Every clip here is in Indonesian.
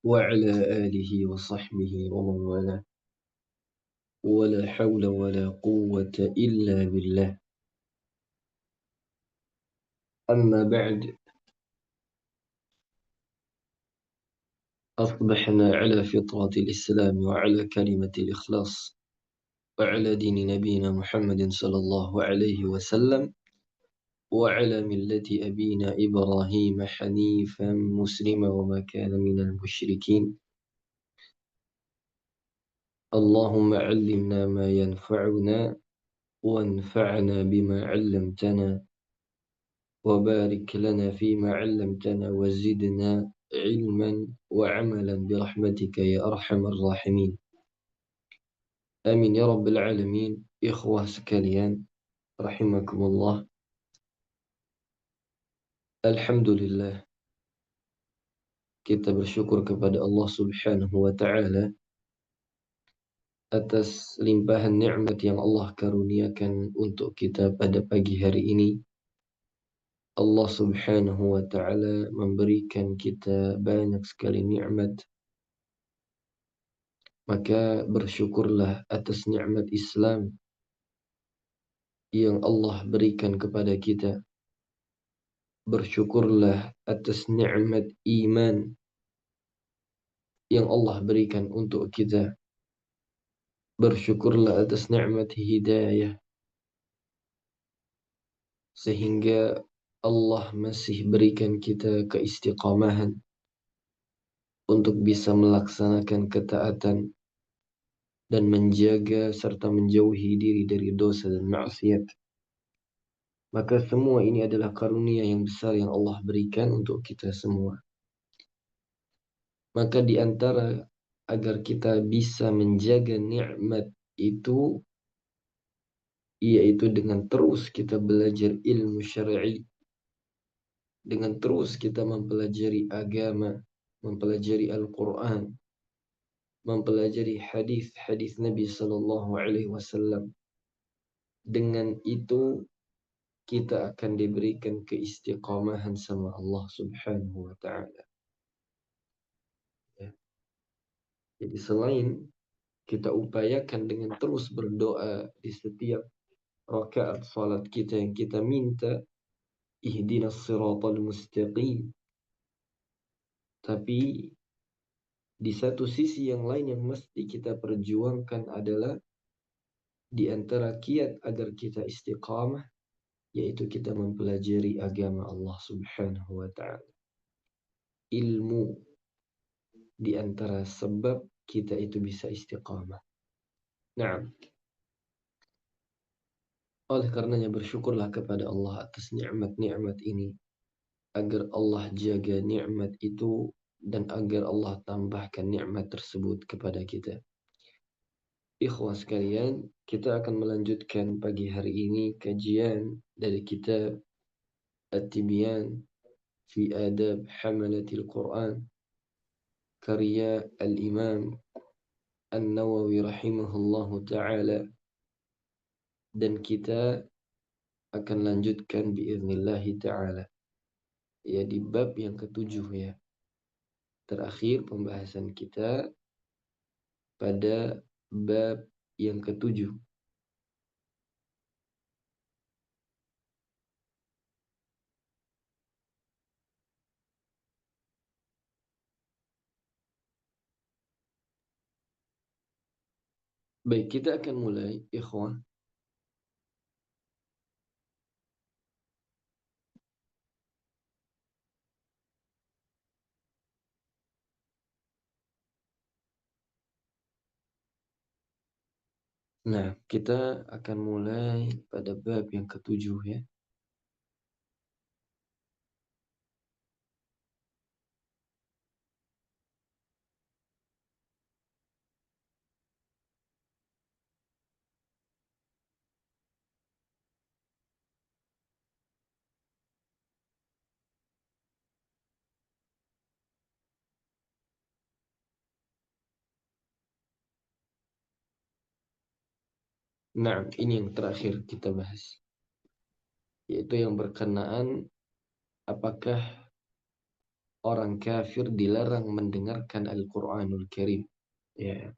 وعلى آله وصحبه ومن والاه ولا حول ولا قوة إلا بالله. أما بعد، أصبحنا على فطرة الإسلام وعلى كلمة الإخلاص وعلى دين نبينا محمد صلى الله عليه وسلم وعلى ملة أبينا إبراهيم حنيفا مسلما وما كان من المشركين. اللهم علمنا ما ينفعنا وانفعنا بما علمتنا وبارك لنا فيما علمتنا وزدنا علما وعملا برحمتك يا أرحم الراحمين. آمين يا رب العالمين. إخوة sekalian, rahimakumullah. Alhamdulillah, kita bersyukur kepada Allah Subhanahu wa Ta'ala atas limpahan nikmat yang Allah karuniakan untuk kita pada pagi hari ini. Allah Subhanahu wa Ta'ala memberikan kita banyak sekali nikmat. Maka bersyukurlah atas nikmat Islam yang Allah berikan kepada kita. Bersyukurlah atas nikmat iman yang Allah berikan untuk kita. Bersyukurlah atas nikmat hidayah sehingga Allah masih berikan kita keistiqamahan untuk bisa melaksanakan ketaatan dan menjaga serta menjauhi diri dari dosa dan maksiat. Maka semua ini adalah karunia yang besar yang Allah berikan untuk kita semua. Maka di antara agar kita bisa menjaga nikmat itu, yaitu dengan terus kita belajar ilmu syar'i, dengan terus kita mempelajari agama, mempelajari Al-Quran, mempelajari hadis-hadis Nabi Sallallahu Alaihi Wasallam. Dengan itu kita akan diberikan keistiqamahan sama Allah Subhanahu wa Ta'ala. Ya. Jadi selain kita upayakan dengan terus berdoa di setiap rakaat salat kita yang kita minta ihdinas siratal mustaqim, tapi di satu sisi yang lain yang mesti kita perjuangkan adalah di antara kiat agar kita istiqamah, yaitu kita mempelajari agama Allah Subhanahu wa Ta'ala. Ilmu di antara sebab kita itu bisa istiqamah. Nah, oleh karenanya bersyukurlah kepada Allah atas nikmat-nikmat ini, agar Allah jaga nikmat itu dan agar Allah tambahkan nikmat tersebut kepada kita. Ikhwah sekalian, kita akan melanjutkan pagi hari ini kajian dari kitab At-Tibyan fi Adab Hamalatil Quran karya Al-Imam An-Nawawi rahimahullahu ta'ala, dan kita akan lanjutkan biiznillahi ta'ala ya di bab yang ketujuh, ya, terakhir pembahasan kita pada bab yang ketujuh. Baik, kita akan mulai, ikhwan. Nah, kita akan mulai pada bab yang ketujuh, ya. Nah, ini yang terakhir kita bahas, yaitu yang berkenaan apakah orang kafir dilarang mendengarkan Al-Quranul Karim. Ya,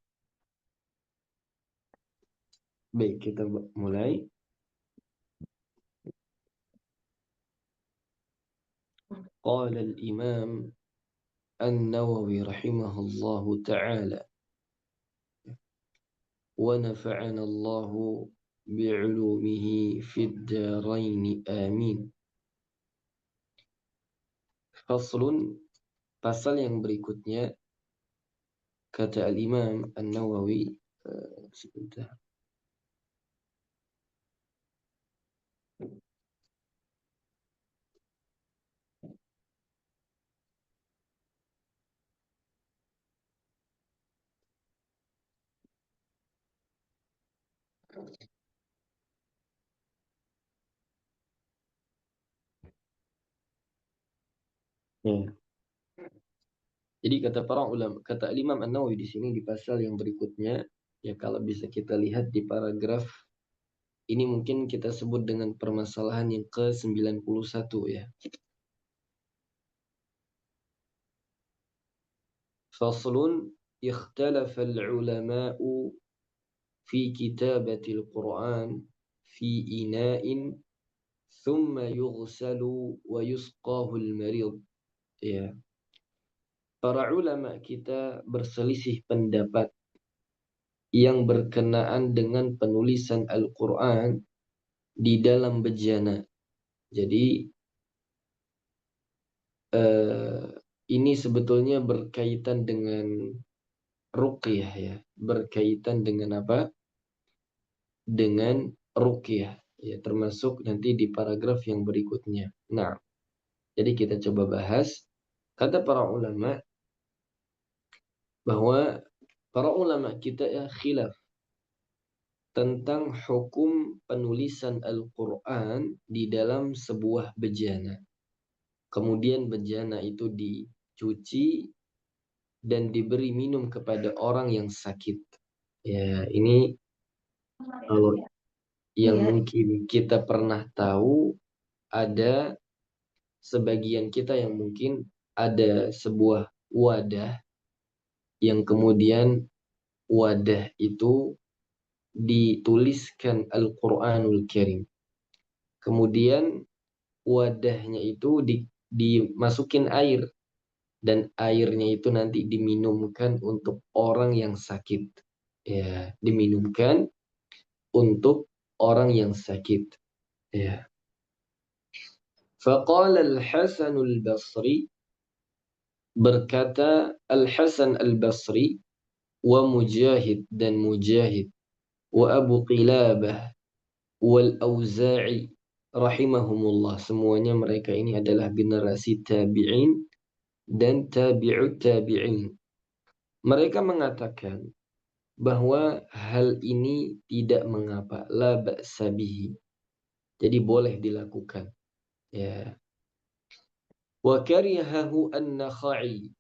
baik kita mulai. Qala al-Imam An-Nawawi rahimahullahu ta'ala wa nafa'ana Allahu bi'ulumihi fid darain amin. Faslun, pasal yang berikutnya, kata al-Imam An-Nawawi, sebentar. Ya. Jadi kata para ulama, kata Imam An-Nawawi di sini di pasal yang berikutnya, ya kalau bisa kita lihat di paragraf ini mungkin kita sebut dengan permasalahan yang ke-91 ya. Faslun, ikhtalafa al-ulama'u fi kitabatil Qur'an fi ina'in thumma yughsalu wa yusqahu al-marid. Ya. Para ulama kita berselisih pendapat yang berkenaan dengan penulisan Al-Quran di dalam bejana. Jadi ini sebetulnya berkaitan dengan ruqyah ya. Berkaitan dengan apa? Dengan ruqyah. Ya, termasuk nanti di paragraf yang berikutnya. Nah, jadi kita coba bahas. Kata para ulama bahwa para ulama kita ya khilaf tentang hukum penulisan Al-Quran di dalam sebuah bejana. Kemudian bejana itu dicuci dan diberi minum kepada orang yang sakit. Ya, ini kalau yang mungkin kita pernah tahu, ada sebagian kita yang mungkin ada sebuah wadah yang kemudian wadah itu dituliskan Al-Quranul Karim. Kemudian wadahnya itu dimasukin air dan airnya itu nanti diminumkan untuk orang yang sakit. Ya, diminumkan untuk orang yang sakit. Ya. Faqala Al-Hasan Al-Basri, berkata Al-Hasan Al-Basri wa Mujahid dan Mujahid wa Abu Qilabah wal Auza'i rahimahumullah, semuanya mereka ini adalah generasi tabi'in dan tabi'ut tabi'in. Mereka mengatakan bahwa hal ini tidak mengapa, la ba'sa bihi. Jadi boleh dilakukan. Ya. Wa karihahu an-Nakhai.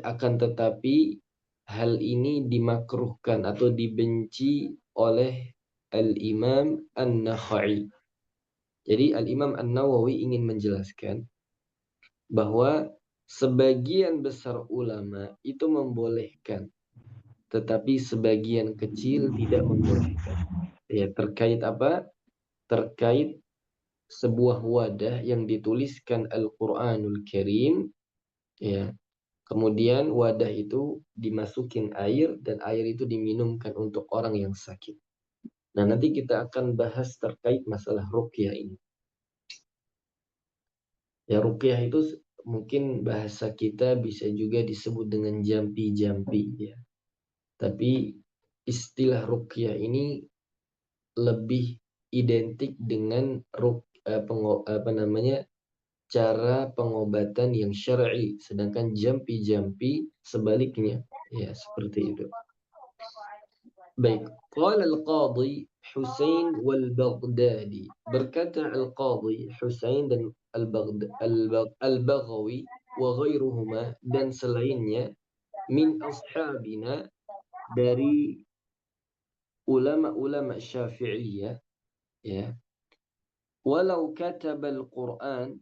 Akan tetapi hal ini dimakruhkan atau dibenci oleh Al-Imam An-Nakhai. Jadi Al-Imam An-Nawawi ingin menjelaskan bahwa sebagian besar ulama itu membolehkan, tetapi sebagian kecil tidak membolehkan. Ya, terkait apa? Terkait sebuah wadah yang dituliskan Al-Quranul Karim, ya. Kemudian wadah itu dimasukin air dan air itu diminumkan untuk orang yang sakit. Nah, nanti kita akan bahas terkait masalah ruqyah ini. Ya, ruqyah itu mungkin bahasa kita bisa juga disebut dengan jampi-jampi ya. Tapi istilah ruqyah ini lebih identik dengan cara pengobatan yang syar'i, sedangkan jampi-jampi sebaliknya. Ya, seperti itu. Baik, qala al-Qadhi Husain wal-Baghdadi. Berkata al-Qadhi Husain dan al-Baghawi wa ghairuhuma dan selainnya min ashabina dari ulama-ulama Syafi'iyah ya. Walau kataba al-Qur'an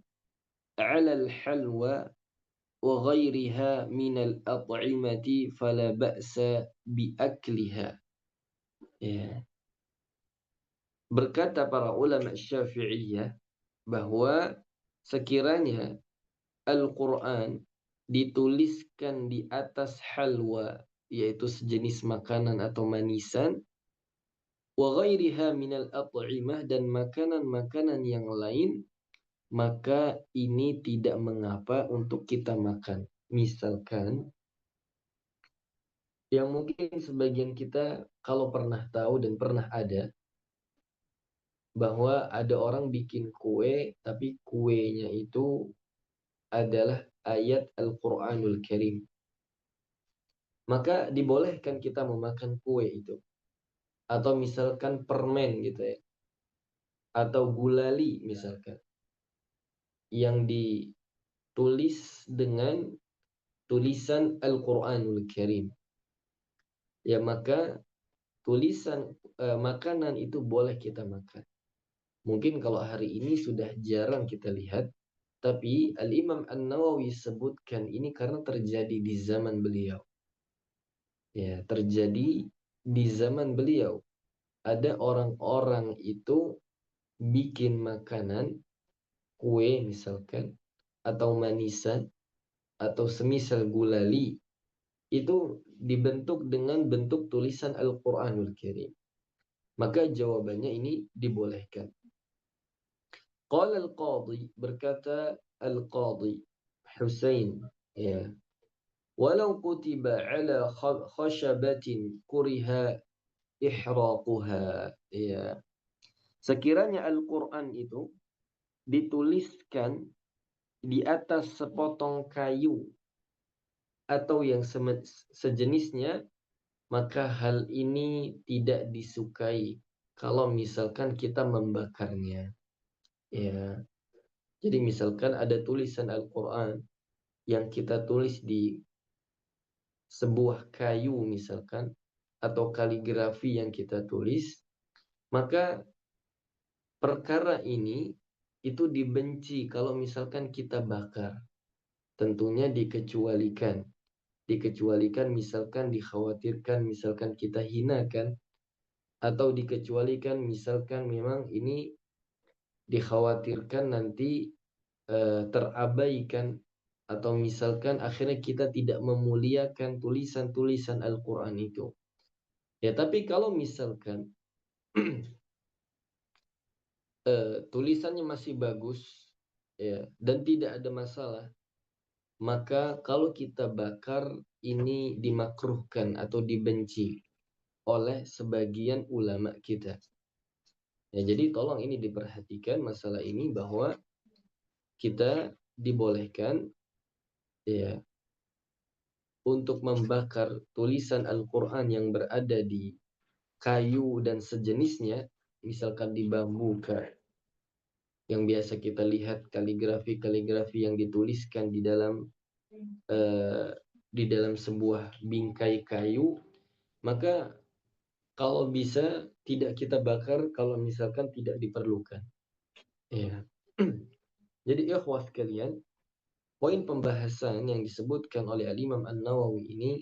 'ala al-halwa wa ghairiha minal at'imati fala ba'sa biakliha. Ya. Berkata para ulama Syafi'iyah bahwa sekiranya Al-Quran dituliskan di atas halwa, yaitu sejenis makanan atau manisan, wa ghairiha minal at'imah, dan makanan-makanan yang lain, maka ini tidak mengapa untuk kita makan. Misalkan, yang mungkin sebagian kita kalau pernah tahu dan pernah ada, bahwa ada orang bikin kue, tapi kuenya itu adalah ayat Al-Quranul Karim. Maka dibolehkan kita memakan kue itu. Atau misalkan permen gitu ya. Atau gulali misalkan. Yang ditulis dengan tulisan Al-Quranul Karim. Ya maka tulisan makanan itu boleh kita makan. Mungkin kalau hari ini sudah jarang kita lihat. Tapi Al-Imam An-Nawawi sebutkan ini karena terjadi di zaman beliau. Ya, terjadi di zaman beliau. Ada orang-orang itu bikin makanan, kue misalkan, atau manisan, atau semisal gulali, itu dibentuk dengan bentuk tulisan Al-Quranul Karim. Maka jawabannya ini dibolehkan. Qala al-Qadhi, berkata al-Qadhi Husain, ya, walau kutiba ala khashabatin kuriha ihraquha, ya. Sekiranya Al-Quran itu dituliskan di atas sepotong kayu atau yang sejenisnya, maka hal ini tidak disukai kalau misalkan kita membakarnya. Ya. Jadi misalkan ada tulisan Al-Quran yang kita tulis di sebuah kayu misalkan, atau kaligrafi yang kita tulis, maka perkara ini itu dibenci kalau misalkan kita bakar. Tentunya dikecualikan. Dikecualikan misalkan dikhawatirkan misalkan kita hinakan, atau dikecualikan misalkan memang ini dikhawatirkan nanti terabaikan, atau misalkan akhirnya kita tidak memuliakan tulisan-tulisan Al-Quran itu. Ya, tapi kalau misalkan tulisannya masih bagus, ya, dan tidak ada masalah, maka kalau kita bakar ini dimakruhkan atau dibenci oleh sebagian ulama kita. Ya, jadi tolong ini diperhatikan masalah ini, bahwa kita dibolehkan ya untuk membakar tulisan Al-Quran yang berada di kayu dan sejenisnya, misalkan di bambu, yang biasa kita lihat kaligrafi-kaligrafi yang dituliskan di dalam sebuah bingkai kayu, maka kalau bisa tidak kita bakar kalau misalkan tidak diperlukan. Ya. Jadi ikhwah sekalian, poin pembahasan yang disebutkan oleh Al-Imam An-Nawawi ini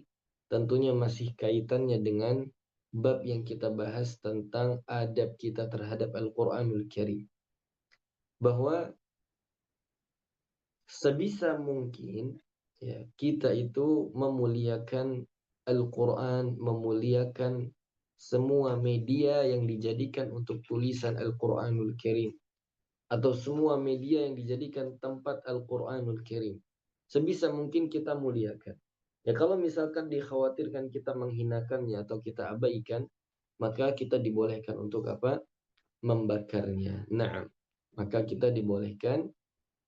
tentunya masih kaitannya dengan bab yang kita bahas tentang adab kita terhadap Al-Quranul Karim. Bahwa sebisa mungkin ya, kita itu memuliakan Al-Quran, memuliakan semua media yang dijadikan untuk tulisan Al-Quranul Karim, atau semua media yang dijadikan tempat Al-Quranul Karim. Sebisa mungkin kita muliakan. Ya, kalau misalkan dikhawatirkan kita menghinakannya atau kita abaikan, maka kita dibolehkan untuk apa? Membakarnya. Nah, maka kita dibolehkan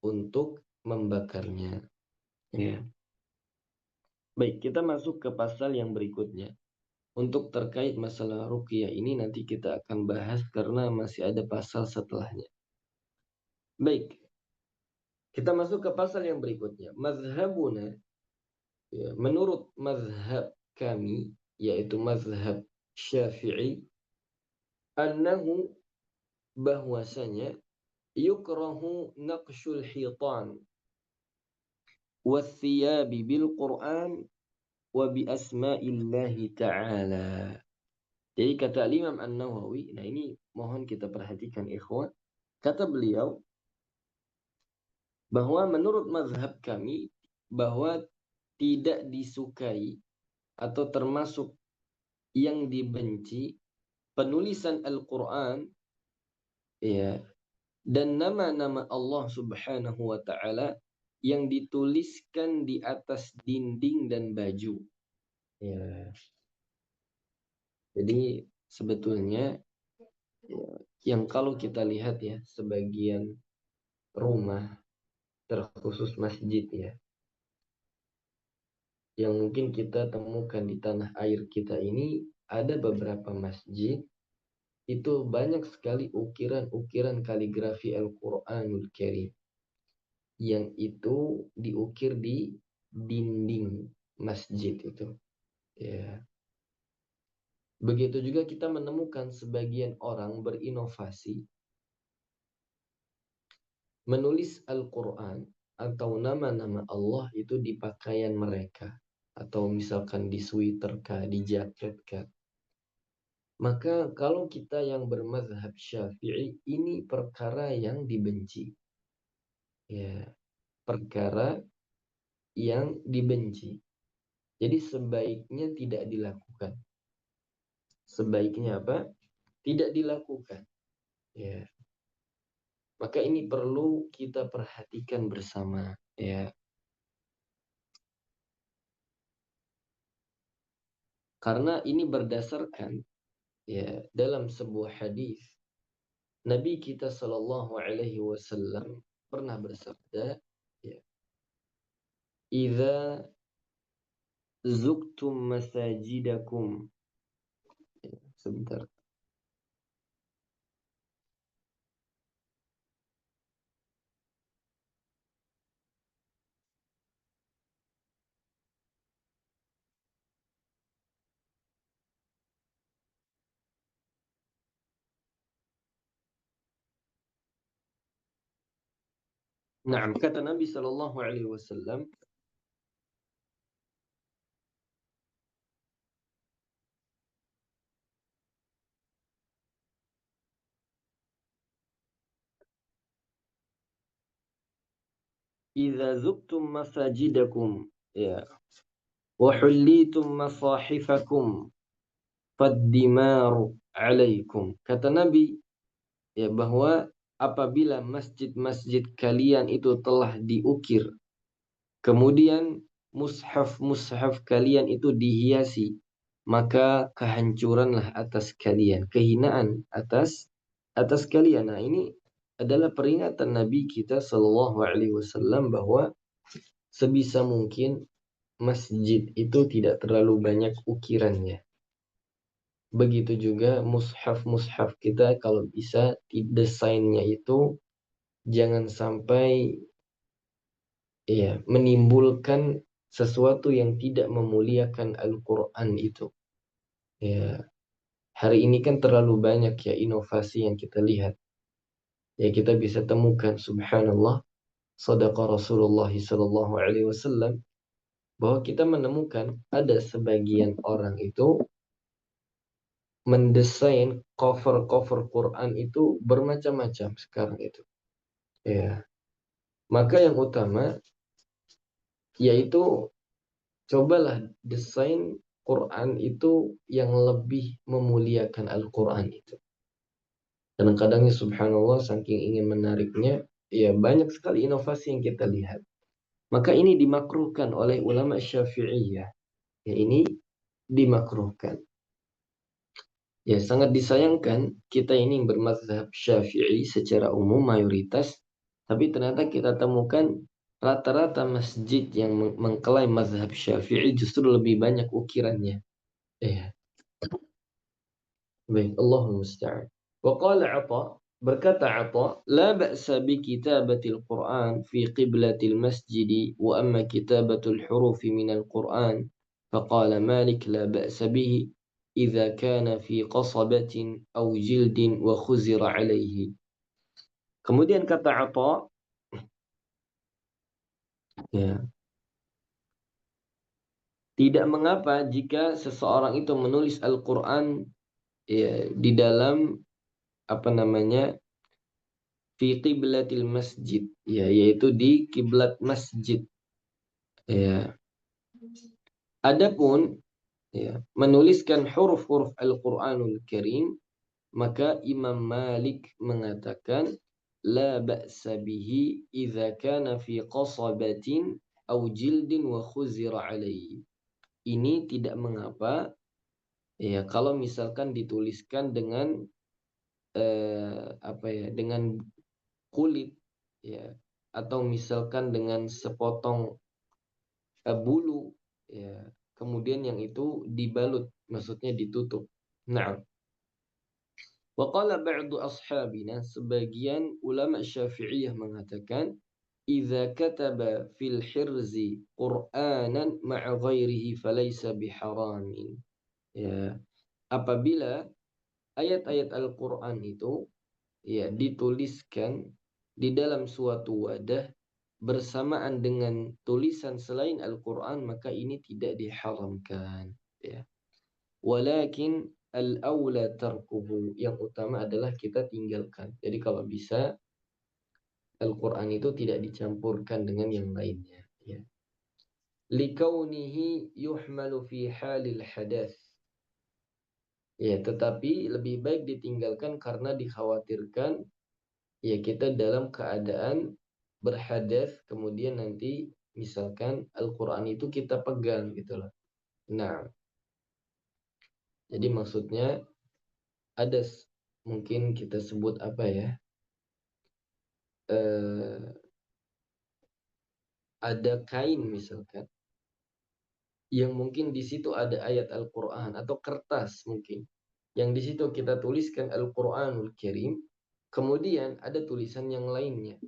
untuk membakarnya. Ya. Baik, kita masuk ke pasal yang berikutnya. Untuk terkait masalah ruqyah ini nanti kita akan bahas karena masih ada pasal setelahnya. Baik, kita masuk ke pasal yang berikutnya. Mazhabuna, ya, menurut mazhab kami, yaitu mazhab Syafi'i, annahu, bahwasanya yukrahu naqshul hitan, wathiyabi bil Qur'an wa bi asma'illahi ta'ala. Jadi kata Imam An-Nawawi, nah ini mohon kita perhatikan ikhwan. Kata beliau bahwa menurut mazhab kami bahwa tidak disukai atau termasuk yang dibenci penulisan Al-Quran ya dan nama-nama Allah Subhanahu wa taala yang dituliskan di atas dinding dan baju. Ya. Jadi sebetulnya ya, yang kalau kita lihat ya sebagian rumah terkhusus masjid ya yang mungkin kita temukan di tanah air kita ini ada beberapa masjid itu banyak sekali ukiran-ukiran kaligrafi Al-Quranul Karim yang itu diukir di dinding masjid itu. Ya. Begitu juga kita menemukan sebagian orang berinovasi menulis Al-Quran atau nama-nama Allah itu di pakaian mereka atau misalkan di sweater kah, di jaket kah. Maka kalau kita yang bermazhab Syafi'i ini perkara yang dibenci. Ya, perkara yang dibenci. Jadi sebaiknya tidak dilakukan. Sebaiknya apa? Tidak dilakukan. Ya. Maka ini perlu kita perhatikan bersama. Ya. Karena ini berdasarkan ya dalam sebuah hadis Nabi kita Shallallahu Alaihi Wasallam pernah bersabda, ya, "Idza zuktum masajidakum." Ya, sebentar. Nah, kata Nabi Shallallahu Alaihi Wasallam, "Idza zuktum masajidakum, ya, wa hullitum masahifakum, faddimaru alaikum." Kata Nabi, ya bahwa apabila masjid-masjid kalian itu telah diukir, kemudian mushaf-mushaf kalian itu dihiasi, maka kehancuranlah atas kalian, kehinaan atas kalian. Nah, ini adalah peringatan Nabi kita Shallallahu Alaihi Wasallam bahwa sebisa mungkin masjid itu tidak terlalu banyak ukirannya. Begitu juga mushaf-mushaf kita kalau bisa desainnya itu jangan sampai ya menimbulkan sesuatu yang tidak memuliakan Al-Quran itu. Ya, hari ini kan terlalu banyak ya inovasi yang kita lihat. Ya kita bisa temukan subhanallah sadaqa Rasulullah sallallahu alaihi wasallam bahwa kita menemukan ada sebagian orang itu mendesain cover-cover Quran itu bermacam-macam sekarang itu. Ya. Maka yang utama yaitu cobalah desain Quran itu yang lebih memuliakan Al-Quran itu. Kadang-kadang ya subhanallah saking ingin menariknya, ya banyak sekali inovasi yang kita lihat. Maka ini dimakruhkan oleh ulama Syafi'iyah. Ya ini dimakruhkan. Ya sangat disayangkan kita ini bermazhab Syafi'i secara umum mayoritas, tapi ternyata kita temukan rata-rata masjid yang mengklaim mazhab Syafi'i justru lebih banyak ukirannya. Ya, baik, Allahul musta'an. Wa qala Atha, berkata Atha, la ba'sa bi kitabatil Qur'an fi qiblatil masjid wa amma kitabatul huruf min al-Qur'an faqala Malik la ba'sa bihi idza kana fi qasabatin aw jildin wa khuzira alaihi. Kemudian kata Atha, ya, Tidak mengapa jika seseorang itu menulis Al-Quran ya, di dalam apa namanya fi qiblatil masjid, ya, yaitu di kiblat masjid. Ya. Adapun ya, menuliskan huruf-huruf Al-Quranul Karim, maka Imam Malik mengatakan la ba'sa bihi idza kana fi qasabatin aw jildin wa khuzira alaihi. Ini tidak mengapa ya kalau misalkan dituliskan dengan apa ya, dengan kulit ya, atau misalkan dengan sepotong bulu ya, kemudian yang itu dibalut, maksudnya ditutup. Nah, waqala ba'du ashabina, sebagian ulama Syafi'iyah mengatakan idza kataba fil hirzi Qur'anan ma'a ghairihi falaysa biharamin. Ya, apabila ayat-ayat Al-Qur'an itu ya dituliskan di dalam suatu wadah bersamaan dengan tulisan selain Al-Quran, maka ini tidak diharamkan ya. Walakin al-aula tarkuhu, yang utama adalah kita tinggalkan. Jadi kalau bisa Al-Quran itu tidak dicampurkan dengan yang lainnya ya. Likaunihi yuhmalu fi halil hadath. Ya, tetapi lebih baik ditinggalkan karena dikhawatirkan ya kita dalam keadaan berhadas, kemudian nanti misalkan Al-Quran itu kita pegang gitu loh. Nah, jadi maksudnya ada mungkin kita sebut apa ya, eh, ada kain misalkan yang mungkin di situ ada ayat Al-Quran atau kertas mungkin yang di situ kita tuliskan Al-Quranul Karim, kemudian ada tulisan yang lainnya.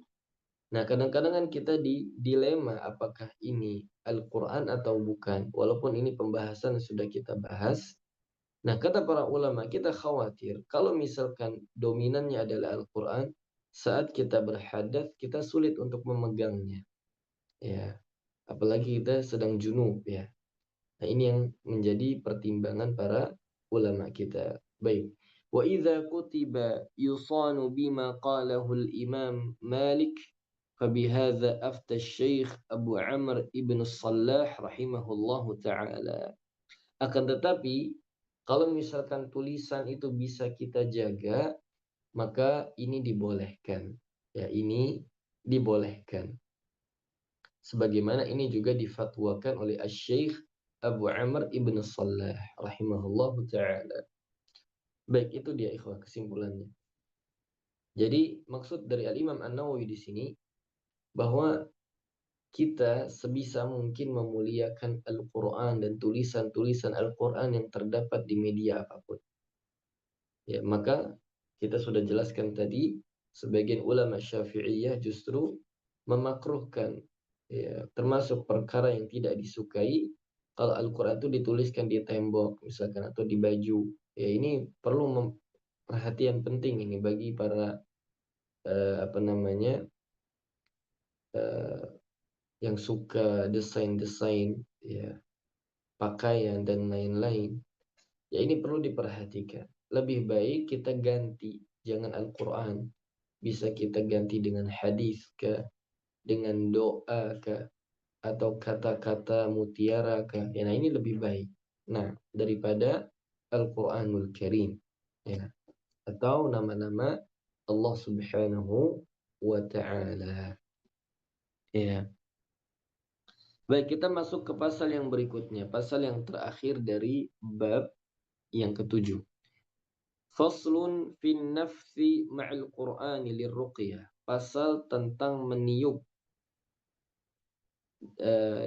Nah, kadang-kadang kan kita di dilema apakah ini Al-Quran atau bukan. Walaupun ini pembahasan sudah kita bahas. Nah, kata para ulama, kita khawatir kalau misalkan dominannya adalah Al-Quran, saat kita berhadas, kita sulit untuk memegangnya. Ya, apalagi kita sedang junub ya. Nah, ini yang menjadi pertimbangan para ulama kita. Baik. Wa idza kutiba yusanu bima qalahu al-Imam Malik fabihadza afta Syekh Abu Amr ibn Salah rahimahullahu taala. Akan tetapi kalau misalkan tulisan itu bisa kita jaga, maka ini dibolehkan. Ya, ini dibolehkan. Sebagaimana ini juga difatwakan oleh Asy-Syaikh Abu Amr ibn Salah rahimahullahu taala. Baik, itu dia ikhwah kesimpulannya. Jadi maksud dari Al-Imam An-Nawawi di sini bahwa kita sebisa mungkin memuliakan Al-Quran dan tulisan-tulisan Al-Quran yang terdapat di media apapun. Ya, maka kita sudah jelaskan tadi, sebagian ulama Syafi'iyah justru memakruhkan, ya, termasuk perkara yang tidak disukai kalau Al-Quran itu dituliskan di tembok misalkan atau di baju. Ya, ini perlu perhatian penting ini bagi para apa namanya eh, yang suka desain-desain ya, pakaian dan lain-lain. Ya, ini perlu diperhatikan. Lebih baik kita ganti, jangan Al-Quran. Bisa kita ganti dengan hadis ke, dengan doa ke, atau kata-kata mutiara ke. Ya, nah ini lebih baik. Nah, daripada Al-Quranul Karim. Ya, atau nama-nama Allah Subhanahu wa Ta'ala. Ya. Baik, kita masuk ke pasal yang berikutnya. Pasal yang terakhir dari bab yang ketujuh. Faslun fin nafsi ma'al Qur'ani lirruqyah. Pasal tentang meniup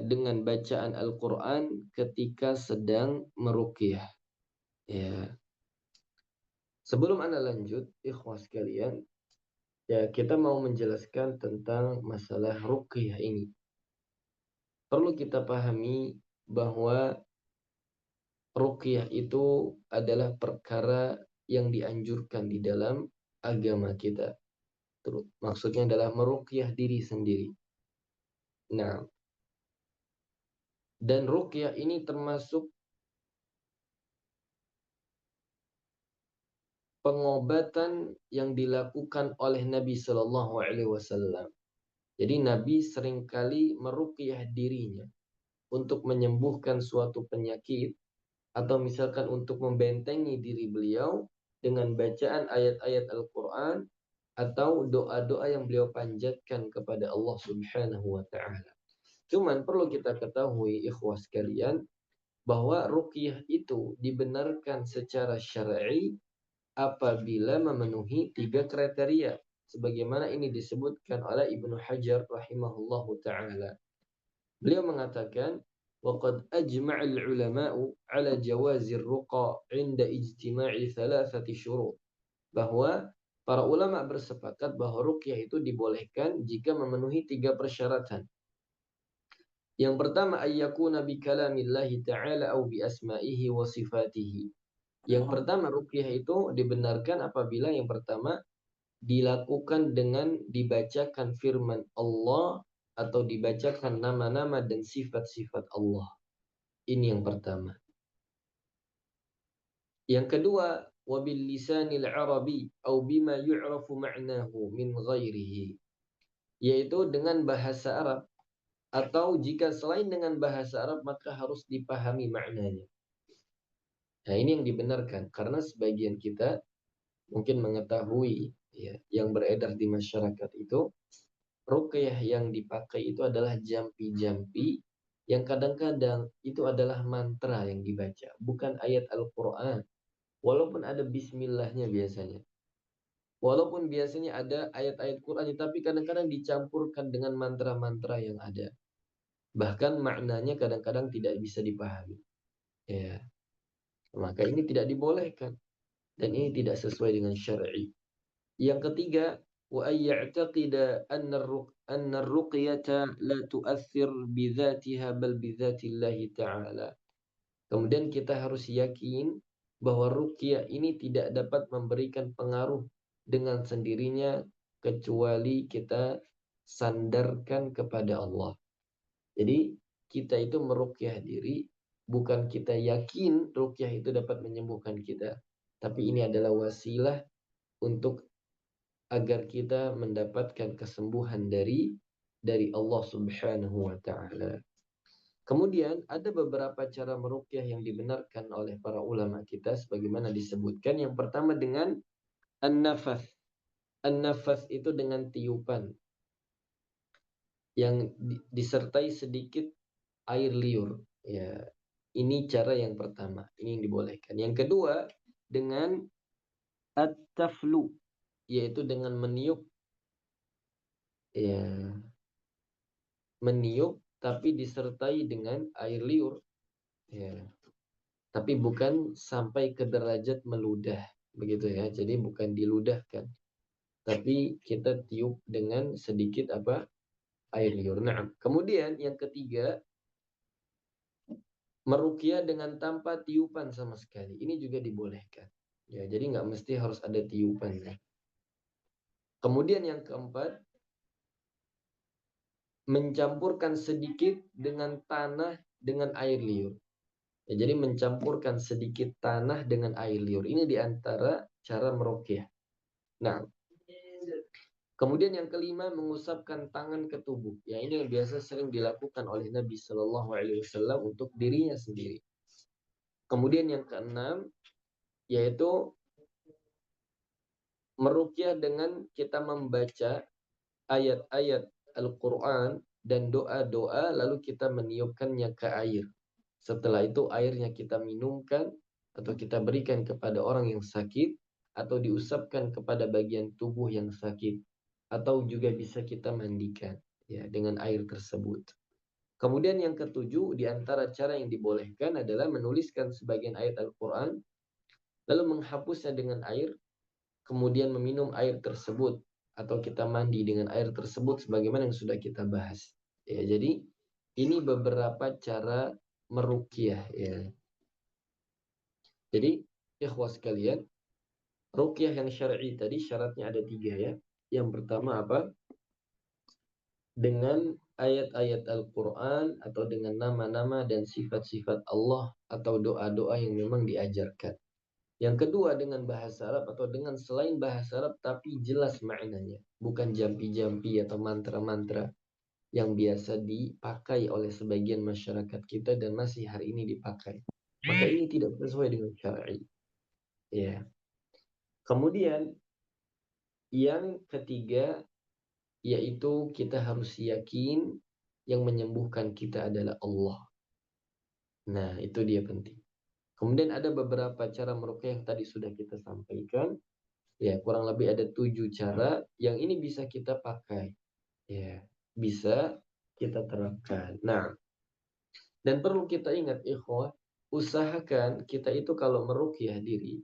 dengan bacaan Al-Quran ketika sedang meruqyah. Ya. Sebelum Anda lanjut, ikhwah sekalian, ya kita mau menjelaskan tentang masalah ruqyah ini. Perlu kita pahami bahwa ruqyah itu adalah perkara yang dianjurkan di dalam agama kita. Terus maksudnya adalah meruqyah diri sendiri. Nah, Dan ruqyah ini termasuk pengobatan yang dilakukan oleh Nabi Shallallahu Alaihi Wasallam. Jadi Nabi seringkali meruqyah dirinya untuk menyembuhkan suatu penyakit atau misalkan untuk membentengi diri beliau dengan bacaan ayat-ayat Al-Quran atau doa-doa yang beliau panjatkan kepada Allah Subhanahu wa taala. Cuman perlu kita ketahui ikhwah sekalian bahwa ruqyah itu dibenarkan secara syar'i apabila memenuhi 3 kriteria sebagaimana ini disebutkan oleh Ibnu Hajar rahimahullahu taala. Beliau mengatakan وقد أجمع العلماء على جواز الرقى عند اجتماع ثلاثة شروط, bahwa para ulama bersepakat bahwa ruqyah itu dibolehkan jika memenuhi 3 persyaratan. Yang pertama ayyakuna bi kalamillahi ta'ala au bi asma'ihi wa sifatihi. Yang pertama ruqyah itu dibenarkan apabila yang pertama dilakukan dengan dibacakan firman Allah atau dibacakan nama-nama dan sifat-sifat Allah. Ini yang pertama. Yang kedua, wabil lisanil arabi au bima yu'rafu ma'nahu min ghairihi. Yaitu dengan bahasa Arab atau jika selain dengan bahasa Arab maka harus dipahami maknanya. Nah, ini yang dibenarkan karena sebagian kita mungkin mengetahui ya, yang beredar di masyarakat itu ruqyah yang dipakai itu adalah jampi-jampi yang kadang-kadang itu adalah mantra yang dibaca, bukan ayat Al-Quran. Walaupun ada bismillahnya biasanya. Walaupun biasanya ada ayat-ayat Quran, tapi kadang-kadang dicampurkan dengan mantra-mantra yang ada. Bahkan maknanya kadang-kadang tidak bisa dipahami. Ya, maka ini tidak dibolehkan. Dan ini tidak sesuai dengan syar'i. Yang ketiga, wa ayya'taqida anna ar-ruqyata la tu'athir bidzatiha bal bidzatillahi ta'ala. Kemudian kita harus yakin bahwa ruqyah ini tidak dapat memberikan pengaruh dengan sendirinya kecuali kita sandarkan kepada Allah. Jadi kita itu meruqyah diri, bukan kita yakin ruqyah itu dapat menyembuhkan kita. Tapi ini adalah wasilah untuk agar kita mendapatkan kesembuhan dari Allah Subhanahu wa taala. Kemudian ada beberapa cara meruqyah yang dibenarkan oleh para ulama kita sebagaimana disebutkan. Yang pertama dengan an-nafas. An-nafas itu dengan tiupan yang disertai sedikit air liur. Ya, ini cara yang pertama. Ini yang dibolehkan. Yang kedua dengan at-taflu, yaitu dengan meniup, ya, meniup tapi disertai dengan air liur. Ya. Tapi bukan sampai ke derajat meludah, begitu ya. Jadi bukan diludahkan, tapi kita tiup dengan sedikit air liur. Nah, kemudian yang ketiga, meruqyah dengan tanpa tiupan sama sekali. Ini juga dibolehkan. Ya, jadi nggak mesti harus ada tiupan ya. Kemudian yang keempat, mencampurkan sedikit dengan tanah dengan air liur. Ya, jadi mencampurkan sedikit tanah dengan air liur. Ini diantara cara meruqyah. Nah, kemudian yang kelima, mengusapkan tangan ke tubuh. Ya, ini yang biasa sering dilakukan oleh Nabi Shallallahu Alaihi Wasallam untuk dirinya sendiri. Kemudian yang keenam, yaitu meruqyah dengan kita membaca ayat-ayat Al-Quran dan doa-doa, lalu kita meniupkannya ke air. Setelah itu airnya kita minumkan atau kita berikan kepada orang yang sakit atau diusapkan kepada bagian tubuh yang sakit atau juga bisa kita mandikan ya dengan air tersebut. Kemudian yang ketujuh di antara cara yang dibolehkan adalah menuliskan sebagian ayat Al-Quran lalu menghapusnya dengan air kemudian meminum air tersebut atau kita mandi dengan air tersebut sebagaimana yang sudah kita bahas. Ya, jadi ini beberapa cara meruqyah ya. Jadi ikhwah sekalian, ruqyah yang syar'i tadi syaratnya ada 3 ya. Yang pertama apa? dengan ayat-ayat Al-Quran atau dengan nama-nama dan sifat-sifat Allah atau doa-doa yang memang diajarkan. Yang kedua dengan bahasa Arab atau dengan selain bahasa Arab tapi jelas maknanya. Bukan jampi-jampi atau mantra-mantra yang biasa dipakai oleh sebagian masyarakat kita dan masih hari ini dipakai. Maka ini tidak sesuai dengan syar'i. Ya. Kemudian yang ketiga yaitu kita harus yakin yang menyembuhkan kita adalah Allah. Nah, itu dia penting. Kemudian ada beberapa cara meruqyah yang tadi sudah kita sampaikan. Ya, kurang lebih ada 7 cara yang ini bisa kita pakai. Ya, bisa kita terapkan. Nah, dan perlu kita ingat ikhwah, usahakan kita itu kalau meruqyah diri,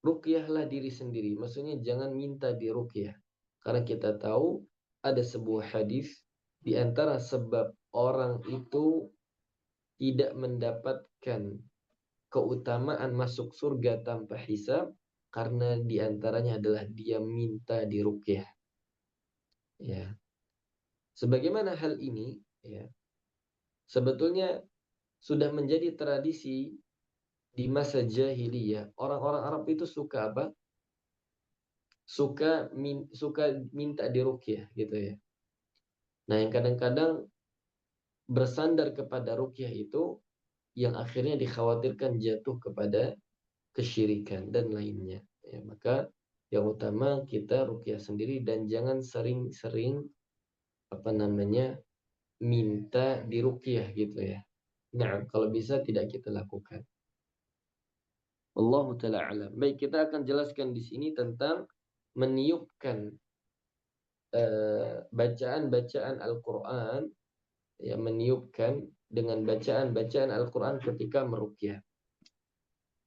ruqyahlah diri sendiri. Maksudnya jangan minta diruqyah. Karena kita tahu ada sebuah hadis di antara sebab orang itu tidak mendapatkan keutamaan masuk surga tanpa hisab karena di antaranya adalah dia minta diruqyah. Ya. Sebagaimana hal ini, ya, sebetulnya sudah menjadi tradisi di masa jahiliyah. Orang-orang Arab itu suka apa? Suka minta diruqyah gitu ya. Nah, yang kadang-kadang bersandar kepada ruqyah itu yang akhirnya dikhawatirkan jatuh kepada kesyirikan dan lainnya. Ya, maka yang utama kita ruqyah sendiri dan jangan sering-sering apa namanya minta diruqyah gitu ya. Nah, kalau bisa tidak kita lakukan. Allah taala alam. Baik, kita akan jelaskan di sini tentang meniupkan bacaan-bacaan Al-Quran, ya, meniupkan dengan bacaan-bacaan Al-Quran ketika meruqyah.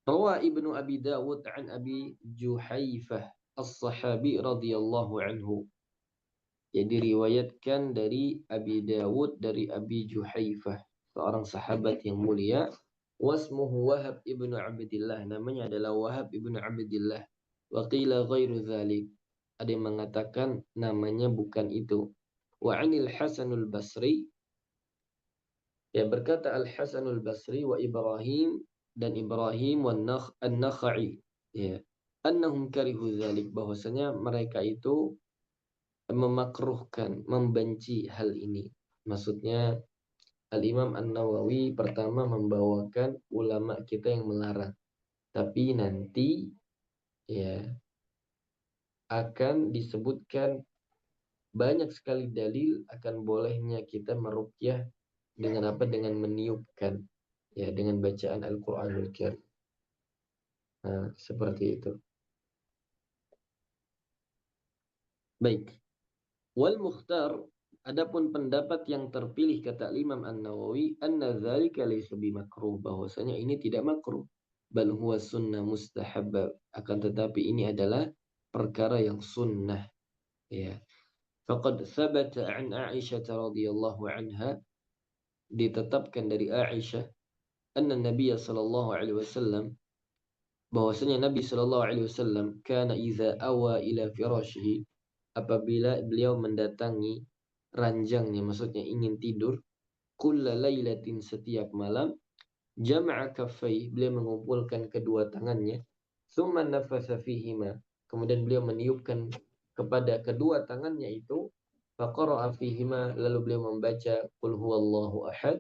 Rawa Ibnu Abi Dawud an Abi Juhaifah As-Sahabi radhiyallahu anhu. Jadi diriwayatkan dari Abi Dawud dari Abi Juhaifah, seorang sahabat yang mulia. Wasmuhu Wahab ibnu Abdillah. Namanya adalah Wahab ibnu Abdillah. Wa qila ghairu dzalik. Ada yang mengatakan namanya bukan itu. Wa anil Hasanul Basri. Ya, berkata Al-Hasanul Basri wa Ibrahim dan Ibrahim wa An-Nakhai. Ya. Annahum karihu dzalik, bahwasanya mereka itu memakruhkan, membenci hal ini. Maksudnya Al-Imam An-Nawawi pertama membawakan ulama kita yang melarang. Tapi nanti ya akan disebutkan banyak sekali dalil akan bolehnya kita meruqyah dengan apa? Dengan meniupkan, ya, dengan bacaan Al-Qur'anul Karim. Nah, seperti itu. Baik. Wal mukhtar, adapun pendapat yang terpilih kata Imam An-Nawawi, anna dzalika laysa bimakruh, bahwasanya ini tidak makruh, bal huwa sunnah mustahabbah, akan tetapi ini adalah perkara yang sunnah, ya. Faqad thabata an Aisyah radhiyallahu anha, ditetapkan dari Aisyah, anna Nabiy sallallahu alaihi wasallam, bahwasanya Nabi sallallahu alaihi wasallam, kana idza awa ila firashihi, apabila beliau mendatangi ranjangnya, maksudnya ingin tidur, kulla lailatin, setiap malam, jama'a kaffai, beliau mengumpulkan kedua tangannya, thumma nafasa fihima, kemudian beliau meniupkan kepada kedua tangannya itu, faqara'a fihima, lalu beliau membaca qul huwallahu ahad,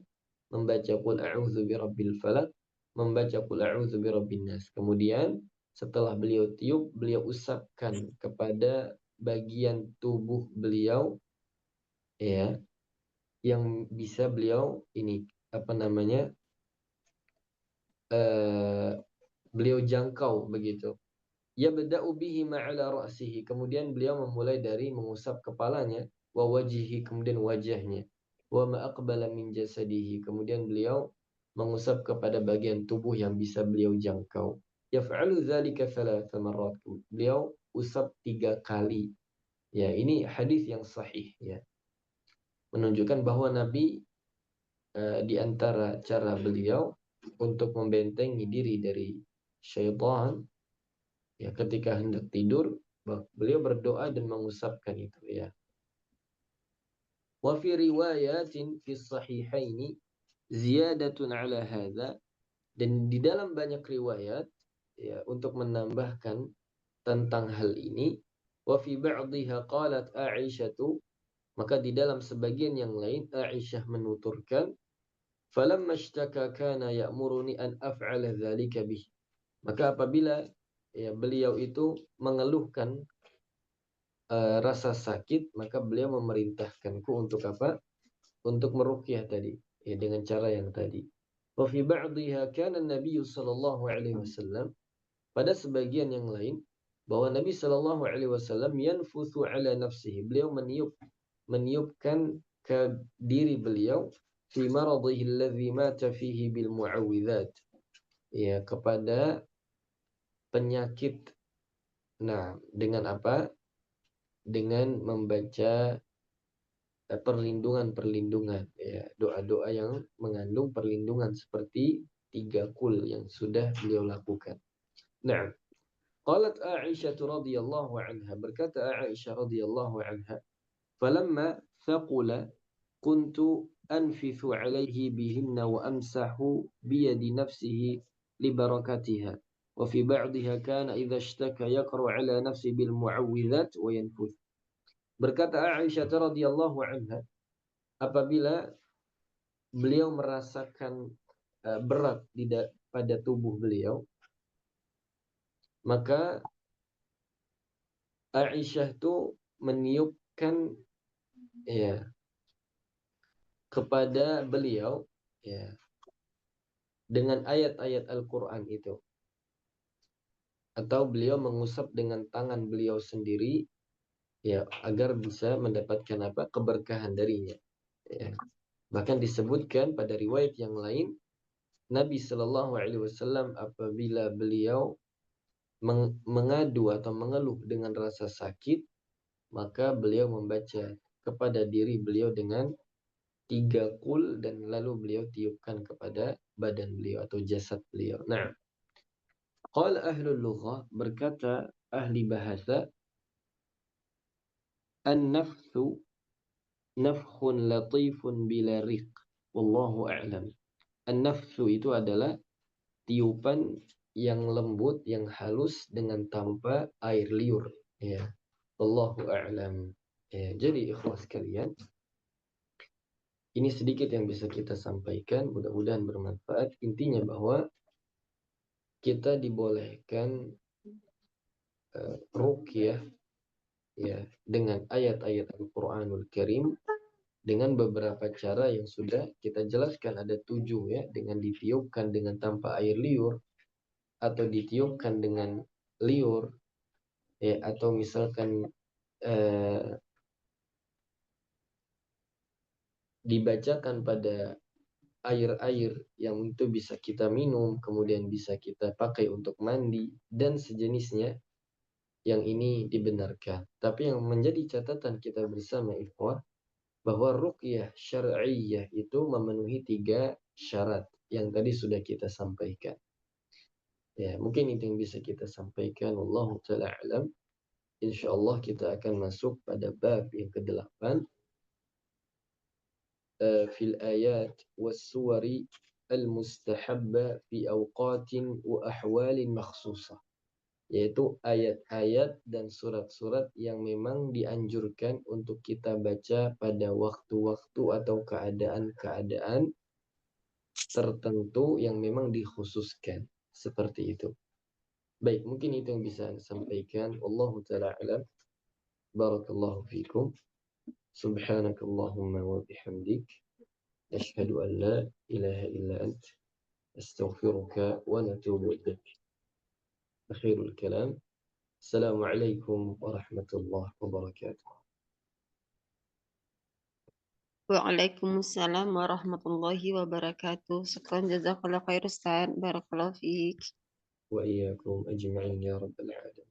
membaca qul a'udzu birabbil falaq, membaca qul a'udzu birabbin nas. Kemudian setelah beliau tiup, beliau usapkan kepada bagian tubuh beliau, ya, yang bisa beliau ini apa namanya eh, beliau jangkau begitu. Ya beda'u bihi ma'ala ra'sihi, kemudian beliau memulai dari mengusap kepalanya, wa wajihi, kemudian wajahnya, wa ma aqbala min jasadihi, kemudian beliau mengusap kepada bagian tubuh yang bisa beliau jangkau. Yaf'alu dzalika thalatha marrat, beliau usap 3 kali. Ya, ini hadis yang sahih, ya. Menunjukkan bahwa Nabi di antara cara beliau untuk membentengi diri dari syaitan, ya, ketika hendak tidur, beliau berdoa dan mengusapkan itu, ya. Wa fi riwayatin fi sahihaini ziyadatun ala hadza, dan di dalam banyak riwayat ya untuk menambahkan tentang hal ini. Wa fi ba'dihha qalat Aisyatu, maka di dalam sebagian yang lain Aisyah menuturkan, falamma ishtaka kana ya'muruni an af'ala dzalika bih. Maka apabila ya beliau itu mengeluhkan rasa sakit, maka beliau memerintahkanku untuk apa? Untuk meruqyah tadi, ya dengan cara yang tadi. Wa fi ba'dihha kana Nabi sallallahu alaihi wasallam, pada sebagian yang lain bahwa Nabi sallallahu alaihi wasallam yanfuthu ala nafsihi, beliau meniupkan ke diri beliau fi maradhihi alladhi mata fihi bil mu'awwidzat, ya kepada penyakit. Nah, dengan apa? Dengan membaca perlindungan-perlindungan, ya doa-doa yang mengandung perlindungan seperti 3 kul yang sudah beliau lakukan. Nah, qalat Aisyah radhiyallahu anha, berkata Aisyah radhiyallahu anha, falamma thaqula kuntu anfithu alaihi bihinna wa amsahu biyadi nafsihi libarakatiha. Wa fi ba'diha kana idza ishtaka yaqra ala nafsi bil mu'awwidzat wa yanfuth. Berkata Aisyah radhiyallahu anha, apabila beliau merasakan berat pada tubuh beliau, maka Aisyah itu meniupkan ya kepada beliau ya dengan ayat-ayat Al-Quran itu, atau beliau mengusap dengan tangan beliau sendiri ya agar bisa mendapatkan apa? Keberkahan darinya. Ya. Bahkan disebutkan pada riwayat yang lain, Nabi Shallallahu Alaihi Wasallam apabila beliau mengadu atau mengeluh dengan rasa sakit, maka beliau membaca kepada diri beliau dengan 3 kul, dan lalu beliau tiupkan kepada badan beliau atau jasad beliau. Nah, qala ahlul lughah, berkata ahli bahasa, an-nafsu nafkhun latifun bila riq, wallahu a'lam. An-nafsu itu adalah tiupan yang lembut, yang halus dengan tanpa air liur. Ya, wallahu a'lam. Ya, jadi ikhlas kalian, ini sedikit yang bisa kita sampaikan, mudah-mudahan bermanfaat. Intinya bahwa kita dibolehkan ruqyah ya dengan ayat-ayat Al-Qur'anul Karim dengan beberapa cara yang sudah kita jelaskan, ada 7 ya, dengan ditiupkan dengan tanpa air liur, atau ditiupkan dengan liur ya, atau misalkan dibacakan pada air-air yang itu bisa kita minum, kemudian bisa kita pakai untuk mandi dan sejenisnya, yang ini dibenarkan. Tapi yang menjadi catatan kita bersama ikhwah, bahwa ruqyah syar'iyyah itu memenuhi 3 syarat yang tadi sudah kita sampaikan. Ya, mungkin itu yang bisa kita sampaikan. Wallahu ta'ala alam. Insyaallah kita akan masuk pada bab yang ke-8, fil ayat was suwari al-mustahabba fi awqatin wa ahwalin makhsusah, yaitu ayat-ayat dan surat-surat yang memang dianjurkan untuk kita baca pada waktu-waktu atau keadaan-keadaan tertentu yang memang dikhususkan seperti itu. Baik, mungkin itu yang bisa saya sampaikan. Wallahu ta'ala alam. Barakallahu fikum. Subhanakallahumma wa bihamdik, asyhadu an la ilaha illa ant, astaghfiruka wa natubu ilaik. Akhirul kalam. Assalamualaikum warahmatullahi wabarakatuh. Waalaikumsalam warahmatullahi wabarakatuh. Syukran jazakallah khair Ustaz. Barakallahu fiik. Wa iyyakum ajma'in ya rabbal alamin.